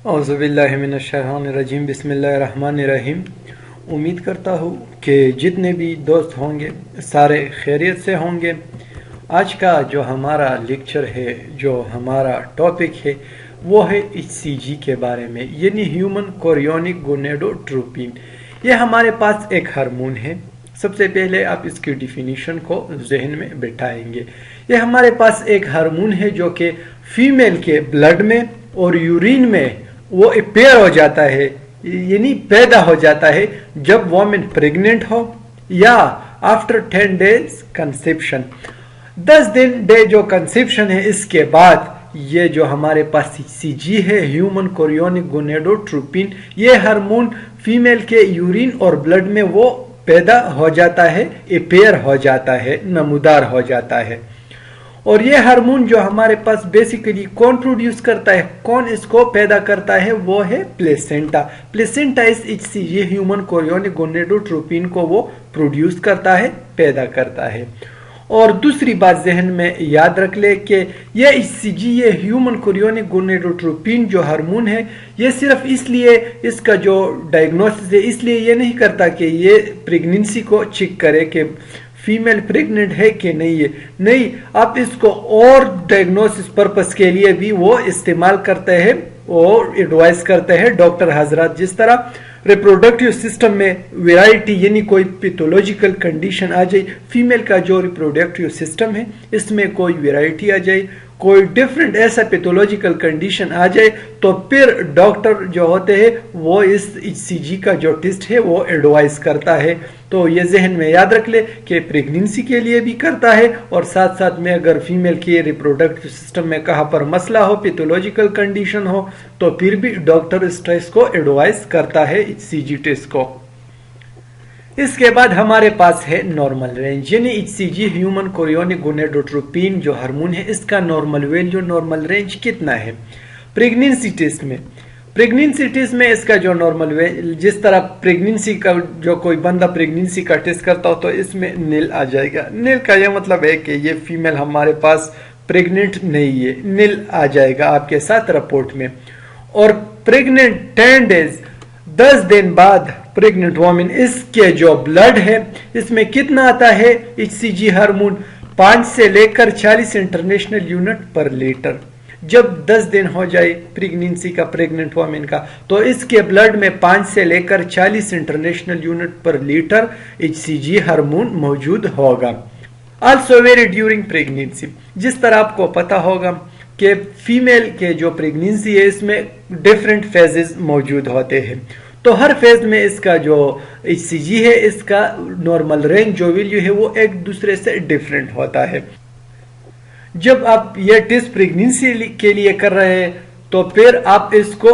اعوذ باللہ من الشیطان الرجیم، بسم اللہ الرحمن الرحیم۔ امید کرتا ہوں کہ جتنے بھی دوست ہوں گے سارے خیریت سے ہوں گے۔ آج کا جو ہمارا لیکچر ہے، جو ہمارا ٹاپک ہے، وہ ہے HCG کے بارے میں، یعنی ہیومن کوریونک گونیڈوٹروپین۔ یہ ہمارے پاس ایک ہارمون ہے۔ سب سے پہلے آپ اس کی ڈیفینیشن کو ذہن میں بٹھائیں گے۔ یہ ہمارے پاس ایک ہارمون ہے جو کہ فیمیل کے بلڈ میں اور یورین میں وہ اپیئر ہو جاتا ہے، یعنی پیدا ہو جاتا ہے جب وومن پریگننٹ ہو یا آفٹر 10 days کنسیپشن۔ 10 ڈے جو کنسیپشن ہے، اس کے بعد یہ جو ہمارے پاس HCG ہے، ہیومن کوریونک گونیڈوٹروپین، یہ ہارمون فیمیل کے یورین اور بلڈ میں وہ پیدا ہو جاتا ہے، اپیئر ہو جاتا ہے، نمودار ہو جاتا ہے۔ اور یہ ہارمون جو ہمارے پاس بیسیکلی کون پروڈیوس کرتا ہے، کون اس کو پیدا کرتا ہے، وہ ہے پلیسینٹا۔ پلیسینٹا اس HCG ہیومن کوریونک گونیڈوٹروپین کو وہ پروڈیوس کرتا ہے، پیدا کرتا ہے۔ اور دوسری بات ذہن میں یاد رکھ لے کہ یہ HCG، یہ ہیومن کوریونک گونیڈوٹروپین جو ہارمون ہے، یہ صرف اس لیے اس کا جو ڈائگنوسس ہے، اس لیے یہ نہیں کرتا کہ یہ پریگننسی کو چیک کرے کہ فیمیل پریگننٹ ہے کہ نہیں ہے، نہیں، آپ اس کو اور ڈائگنوسس پرپس کے لیے بھی وہ استعمال کرتے ہیں اور ایڈوائز کرتے ہیں ڈاکٹر حضرات۔ جس طرح ریپروڈکٹیو سسٹم میں ویرائٹی، یعنی کوئی پیتھولوجیکل کنڈیشن آ جائے، فیمیل کا جو ریپروڈکٹیو سسٹم ہے اس میں کوئی ویرائٹی آ جائے، کوئی ڈیفرنٹ ایسا پیتھولوجیکل کنڈیشن آ جائے، تو پھر ڈاکٹر جو ہوتے ہیں وہ اس HCG کا جو ٹیسٹ ہے وہ ایڈوائز کرتا ہے۔ تو یہ ذہن میں یاد رکھ لے کہ پریگننسی کے لیے بھی کرتا ہے، اور ساتھ ساتھ میں اگر فیمیل کے ریپروڈکٹیو سسٹم میں کہاں پر مسئلہ ہو، پیتھولوجیکل کنڈیشن ہو، تو پھر بھی ڈاکٹر اس ٹیسٹ کو ایڈوائز کرتا ہے، HCG ٹیسٹ کو۔ اس کے بعد ہمارے پاس ہے نارمل رینج، یعنی HCG ہیومن کوریونک گونیڈوٹروپین جو ہارمون ہے، اس کا نارمل ویلیو، نارمل رینج کتنا ہے پریگننسی ٹیسٹ میں۔ پریگننسی ٹیسٹ میں اس کا جو نارمل ویلیو، جس طرح پریگننسی کا جو کوئی بندہ پریگننسی کا ٹیسٹ کرتا ہو تو اس میں نیل آ جائے گا۔ نیل کا یہ مطلب ہے کہ یہ فیمیل ہمارے پاس پریگننٹ نہیں ہے، نیل آ جائے گا آپ کے ساتھ رپورٹ میں۔ اور پریگننٹ 10 days، 10 دن بعد پریگننٹ وومن، اس کے جو بلڈ ہے اس میں کتنا آتا ہے HCG ہارمون، 5 سے لے کر 40 انٹرنیشنل یونٹ پر لیٹر۔ جب 10 دن ہو جائے پریگننسی کا، پریگننٹ وومن کا، تو اس کے بلڈ میں 5 سے لے کر 40 انٹرنیشنل یونٹ پر لیٹر HCG ہارمون موجود ہوگا۔ آلسو ویری ڈیورنگ پریگننسی، جس طرح آپ کو پتا ہوگا کہ فیمیل کے جو پریگننسی ہے اس میں ڈیفرنٹ فیزز موجود ہوتے ہیں، تو ہر فیز میں اس کا جو HCG ہے، اس کا نارمل رینج جو ویلیو ہے وہ ایک دوسرے سے ڈیفرنٹ ہوتا ہے۔ جب آپ یہ ٹیسٹ پریگننسی کے لیے کر رہے ہیں تو پھر آپ اس کو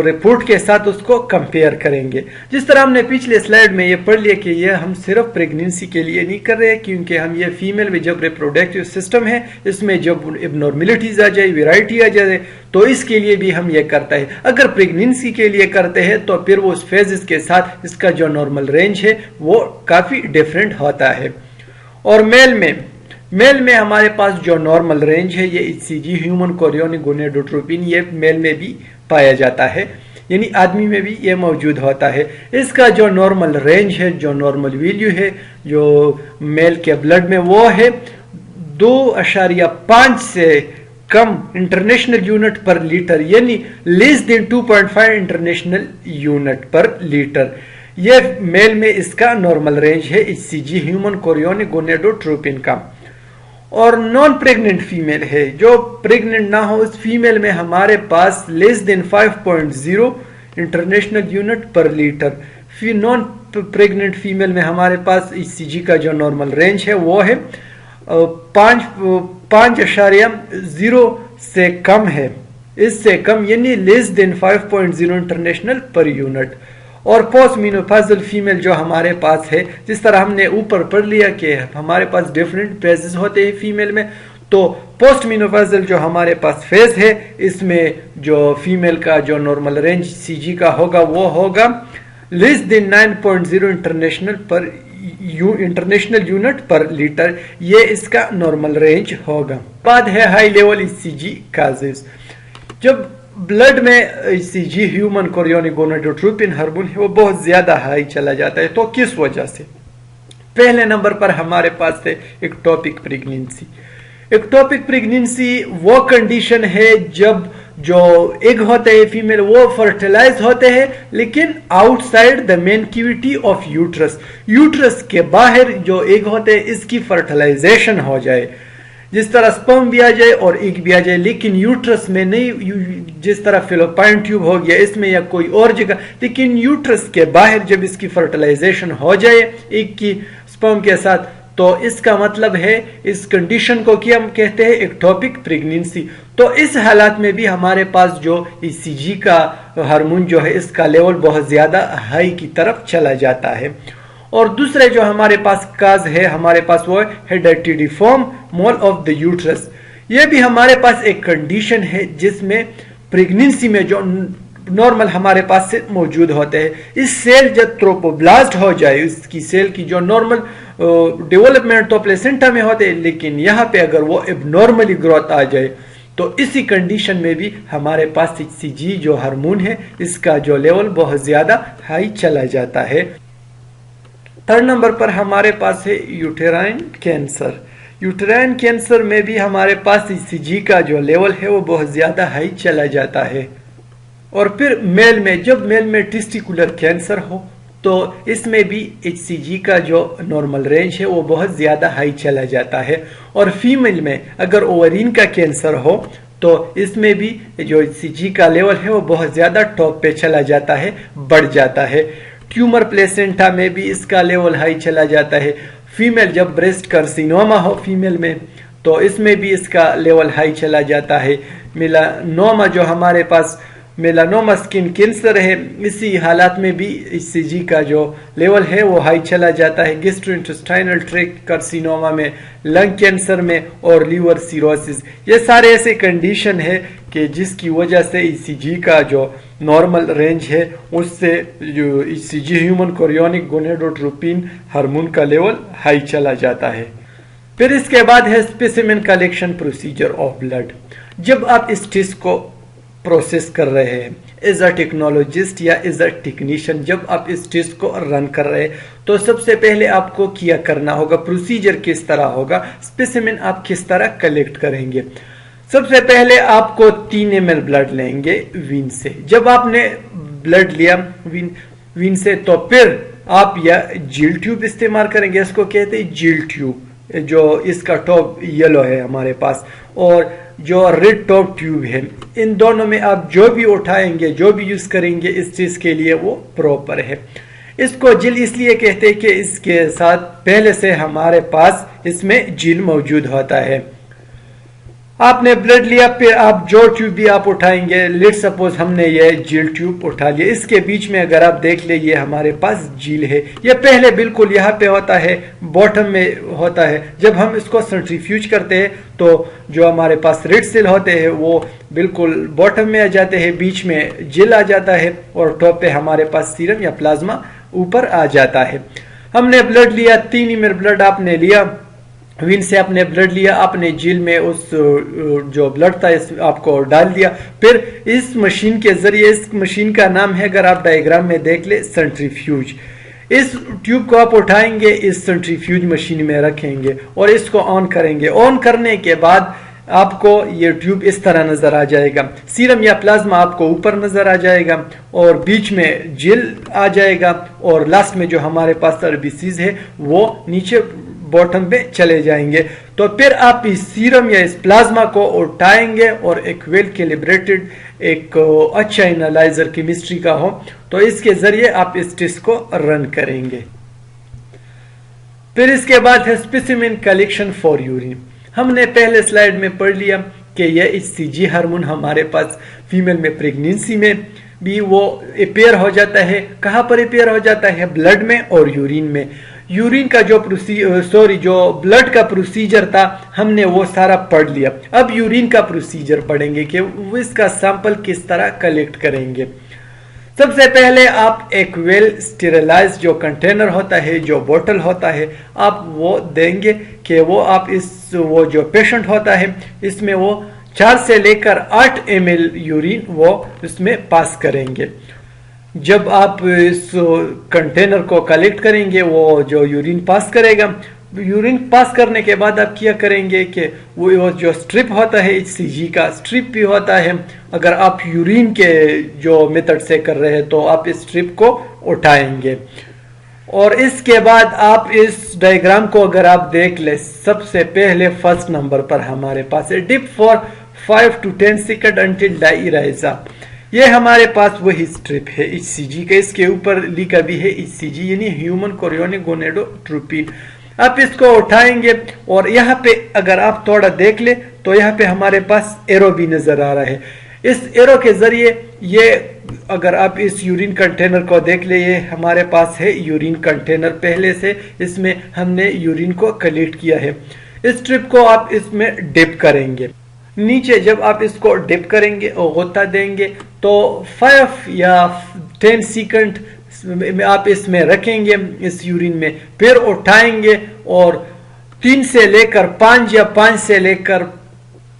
رپورٹ کے ساتھ اس کو کمپیئر کریں گے۔ جس طرح ہم نے پچھلے سلائیڈ میں یہ پڑھ لیا کہ یہ ہم صرف پریگننسی کے لیے نہیں کر رہے، کیونکہ ہم یہ فیمیل میں جب ریپروڈکٹیو سسٹم ہے اس میں جب ابنارملٹیز آ جائے، ویرائٹی آ جائے، تو اس کے لیے بھی ہم یہ کرتا ہے۔ اگر پریگننسی کے لیے کرتے ہیں تو پھر وہ اس فیزز کے ساتھ اس کا جو نارمل رینج ہے وہ کافی ڈیفرنٹ ہوتا ہے۔ اور میل میں ہمارے پاس جو نارمل رینج ہے، یہ HCG ہیومن کوریونک گونیڈوٹروپین، یہ میل میں بھی پایا جاتا ہے، یعنی آدمی میں بھی یہ موجود ہوتا ہے۔ اس کا جو نارمل رینج ہے، جو نارمل ویلیو ہے جو میل کے بلڈ میں، وہ ہے 2.5 سے کم انٹرنیشنل یونٹ پر لیٹر، یعنی لیس دین 2.5 انٹرنیشنل یونٹ پر لیٹر۔ یہ میل میں اس کا نارمل رینج ہے HCG ہیومن کوریونک گونیڈوٹروپین کا۔ اور نان پریگننٹ فیمیل ہے، جو پریگننٹ نہ ہو، اس فیمیل میں ہمارے پاس لیس دین 5.0 انٹرنیشنل یونٹ پر لیٹر۔ نان پریگننٹ فیمیل میں ہمارے پاس HCG کا جو نارمل رینج ہے وہ ہے 5.0 سے کم ہے، اس سے کم، یعنی لیس دین 5.0 انٹرنیشنل پر یونٹ۔ اور پوسٹ مینوپازل فیمیل جو ہمارے پاس ہے، جس طرح ہم نے اوپر پڑھ لیا کہ ہمارے پاس ڈیفرنٹ فیزز ہوتے ہیں فیمیل میں، تو پوسٹ مینوپازل جو ہمارے پاس فیز ہے، اس میں جو فیمیل کا جو نارمل رینج HCG کا ہوگا وہ ہوگا لیس دین 9.0 انٹرنیشنل یونٹ پر لیٹر، یہ اس کا نارمل رینج ہوگا۔ بعد ہے ہائی لیول HCG کازز۔ جب ब्लड में ECG human chorionic gonadotropin hormone है वो बहुत ज्यादा हाई चला जाता है। तो किस वजह से? पहले नंबर पर हमारे पास है एक्टोपिक प्रेगनेंसी। एक्टोपिक प्रेगनेंसी वो कंडीशन है जब जो एग होते हैं फीमेल वो फर्टिलाइज होते हैं लेकिन outside the main cavity of uterus, uterus के बाहर जो एग होते हैं इसकी फर्टिलाइजेशन हो जाए, जिस तरह स्पर्म भी आ जाए और एग भी आ जाए, लेकिन यूट्रस में नहीं, जिस तरह फिलोपाइन ट्यूब हो गया इसमें या कोई और जगह, लेकिन यूट्रस के बाहर जब इसकी फर्टिलाइजेशन हो जाए एग की स्पर्म के साथ, तो इसका मतलब है इस कंडीशन को क्या हम कहते हैं एक्टोपिक प्रेगनेंसी। तो इस हालात में भी हमारे पास जो ईसीजी का हार्मोन जो है इसका लेवल बहुत ज्यादा हाई की तरफ चला जाता है। और दूसरे जो हमारे पास काज है हमारे पास वो है हेडेटिडिफॉर्म मोल ऑफ द यूट्रस। ये भी हमारे पास एक कंडीशन है जिसमें प्रेगनेंसी में जो नॉर्मल हमारे पास से मौजूद होते हैं, इस सेल जब ट्रोपोब्लास्ट हो जाए, इसकी सेल की जो नॉर्मल डेवलपमेंट तो प्लेसेंटा में होते हैं, लेकिन यहाँ पे अगर वो एबनॉर्मली ग्रोथ आ जाए तो इसी कंडीशन में भी हमारे पास ईसीजी जो हार्मोन है इसका जो लेवल बहुत ज्यादा हाई चला जाता है। थर्ड नंबर पर हमारे पास है यूटेराइन कैंसर। यूटेराइन कैंसर में भी हमारे पास ईसीजी का जो लेवल है वो बहुत ज्यादा हाई चला जाता है। और फिर मेल में, जब मेल में टेस्टिकुलर कैंसर हो तो इसमें भी ईसीजी का जो नॉर्मल रेंज है वो बहुत ज्यादा हाई चला जाता है। और फीमेल में अगर ओवरीन का कैंसर हो तो इसमें भी जो ईसीजी का लेवल है वो बहुत ज्यादा टॉप पे चला जाता है, बढ़ जाता है। ट्यूमर प्लेसेंटा में भी इसका लेवल हाई चला जाता है। फीमेल जब ब्रेस्ट कार्सिनोमा हो फीमेल में तो इसमें भी इसका लेवल हाई चला जाता है। मेलानोमा जो हमारे पास मेलानोमा स्किन कैंसर है, इसी हालात में भी ईसीजी का जो लेवल है वो हाई चला जाता है। गैस्ट्रोइंटेस्टाइनल ट्रैक्ट कार्सिनोमा में, लंग कैंसर में और लीवर सिरोसिस, ये सारे ऐसे कंडीशन है कि जिसकी वजह से ईसीजी का जो नॉर्मल रेंज है उससे जो ECG human chorionic gonadotropin hormone का लेवल हाई चला जाता है। फिर इसके बाद है specimen collection procedure of blood. जब आप इस टेस्ट को प्रोसेस कर रहे हैं एज अ टेक्नोलॉजिस्ट या एज अ टेक्नीशियन, जब आप इस टेस्ट को रन कर रहे हैं तो सबसे पहले आपको क्या करना होगा, प्रोसीजर किस तरह होगा, स्पेसिमेन आप किस तरह कलेक्ट करेंगे। सबसे पहले आपको 3 ml ब्लड लेंगे वीन से। जब आपने ब्लड लिया वीन से तो फिर आप या जील ट्यूब इस्तेमाल करेंगे, इसको कहते हैं जील ट्यूब, जो इसका टॉप येलो है हमारे पास और जो रेड टॉप ट्यूब है, इन दोनों में आप जो भी उठाएंगे, जो भी यूज करेंगे इस चीज के लिए वो प्रॉपर है। इसको जिल इसलिए कहते हैं कि इसके साथ पहले से हमारे पास इसमें जिल मौजूद होता है। आपने ब्लड लिया, फिर आप जो ट्यूब भी आप उठाएंगे, लेट सपोज हमने ये जील ट्यूब उठा लिया, इसके बीच में अगर आप देख ले ये हमारे पास जील है, ये पहले बिल्कुल यहाँ पे होता है, बॉटम में होता है। जब हम इसको सेंट्रीफ्यूज करते हैं तो जो हमारे पास रेड सेल होते हैं वो बिल्कुल बॉटम में आ जाते हैं, बीच में जेल आ जाता है और टॉप पे हमारे पास सीरम या प्लाज्मा ऊपर आ जाता है। हमने ब्लड लिया, 3 ml ब्लड आपने लिया, वीन से आपने ब्लड लिया, आपने जेल में उस जो ब्लड था इस आपको डाल दिया। फिर इस मशीन के जरिए, इस मशीन का नाम है अगर आप डायग्राम में देख ले सेंट्रीफ्यूज, इस ट्यूब को आप उठाएंगे, इस सेंट्रीफ्यूज मशीन में रखेंगे और इसको ऑन करेंगे। ऑन करने के बाद आपको ये ट्यूब इस तरह नजर आ जाएगा, सीरम या प्लाज्मा आपको ऊपर नजर आ जाएगा और बीच में जेल आ जाएगा और लास्ट में जो हमारे पास आरबीसीज है वो नीचे बॉटम पे चले जाएंगे। तो फिर आप इस सीरम या इस प्लाज्मा को उठाएंगे और एक वेल कैलिब्रेटेड, एक अच्छा एनालाइजर केमिस्ट्री का हो तो इसके जरिए आप इस टेस्ट को रन करेंगे। फिर इसके बाद है स्पेसिमेन कलेक्शन फॉर यूरिन। हमने पहले स्लाइड में पढ़ लिया कि यह ईसीजी हार्मोन हमारे पास फीमेल में प्रेगनेंसी में भी वो अपेयर हो जाता है। कहाँ पर अपेयर हो जाता है? ब्लड में और यूरिन में। यूरिन का जो ब्लड का प्रोसीजर था हमने वो सारा पढ़ लिया। अब यूरिन का प्रोसीजर पढ़ेंगे कि वो इसका सैंपल किस तरह कलेक्ट करेंगे। सबसे पहले आप एक वेल स्टेरिलाइज जो कंटेनर होता है, जो बोतल होता है, आप वो देंगे कि वो आप वो जो पेशेंट होता है इसमें वो 4 से लेकर 8 ml यूरिन वो इसमें पास करेंगे। जब आप इस कंटेनर को कलेक्ट करेंगे, वो जो यूरिन पास करेगा, यूरिन पास करने के बाद आप क्या करेंगे कि वो जो स्ट्रिप होता है HCG का स्ट्रिप भी होता है। अगर आप यूरिन के जो मेथड से कर रहे हैं तो आप इस स्ट्रिप को उठाएंगे और इसके बाद आप इस डायग्राम को अगर आप देख ले, सबसे पहले फर्स्ट नंबर पर हमारे पास है dip for 5 to 10 second until डाई इराइजा। ये हमारे पास वही स्ट्रिप है HCG का, इसके ऊपर लिखा भी है HCG यानी ह्यूमन कोरियोनिक गोनेडोट्रोपिन। आप इसको उठाएंगे और यहाँ पे अगर आप थोड़ा देख ले तो यहाँ पे हमारे पास एरो भी नजर आ रहा है। इस एरो के जरिए ये अगर आप इस यूरिन कंटेनर को देख ले, ये हमारे पास है यूरिन कंटेनर पहले से, इसमें हमने यूरिन को कलेक्ट किया है। इस स्ट्रिप को आप इसमें डिप करेंगे। नीचे जब आप इसको डिप करेंगे और गोता देंगे तो 5 या 10 सेकंड आप इसमें रखेंगे इस यूरिन में, फिर उठाएंगे और 3 से लेकर 5 या 5 से लेकर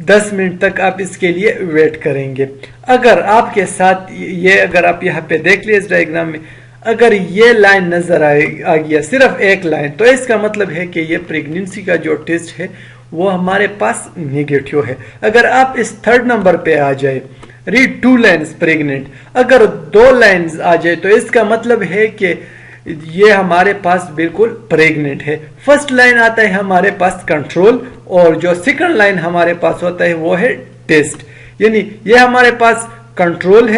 10 मिनट तक आप इसके लिए वेट करेंगे। अगर आपके साथ ये अगर आप यहाँ पे देख लिए इस डायग्राम में, अगर ये लाइन नजर आ गया, सिर्फ एक लाइन, तो इसका मतलब है कि ये प्रेगनेंसी का जो टेस्ट है वो हमारे पास नेगेटिव है। अगर आप इस थर्ड नंबर पे आ जाए, रीड 2 लाइन्स प्रेग्नेंट, अगर 2 लाइन्स आ जाए तो इसका मतलब है कि ये हमारे पास बिल्कुल प्रेग्नेंट है। फर्स्ट लाइन आता है हमारे पास कंट्रोल और जो सेकंड लाइन हमारे पास होता है वो है टेस्ट, यानी ये हमारे पास कंट्रोल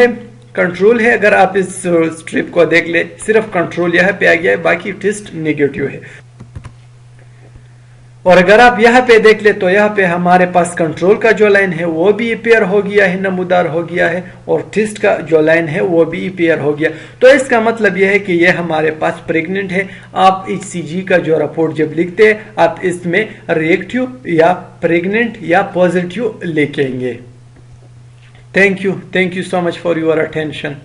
है। अगर आप इस स्ट्रिप को देख ले, सिर्फ कंट्रोल यहाँ पे आ गया है, बाकी टेस्ट नेगेटिव है। और अगर आप यहाँ पे देख ले तो यहाँ पे हमारे पास कंट्रोल का जो लाइन है वो भी अपीयर हो गया है, नमूदार हो गया है, और टेस्ट का जो लाइन है वो भी अपीयर हो गया। तो इसका मतलब यह है कि ये हमारे पास प्रेग्नेंट है। आप HCG का जो रिपोर्ट जब लिखते हैं आप इसमें रिएक्टिव या प्रेग्नेंट या पॉजिटिव लिखेंगे। Thank you so much for your attention.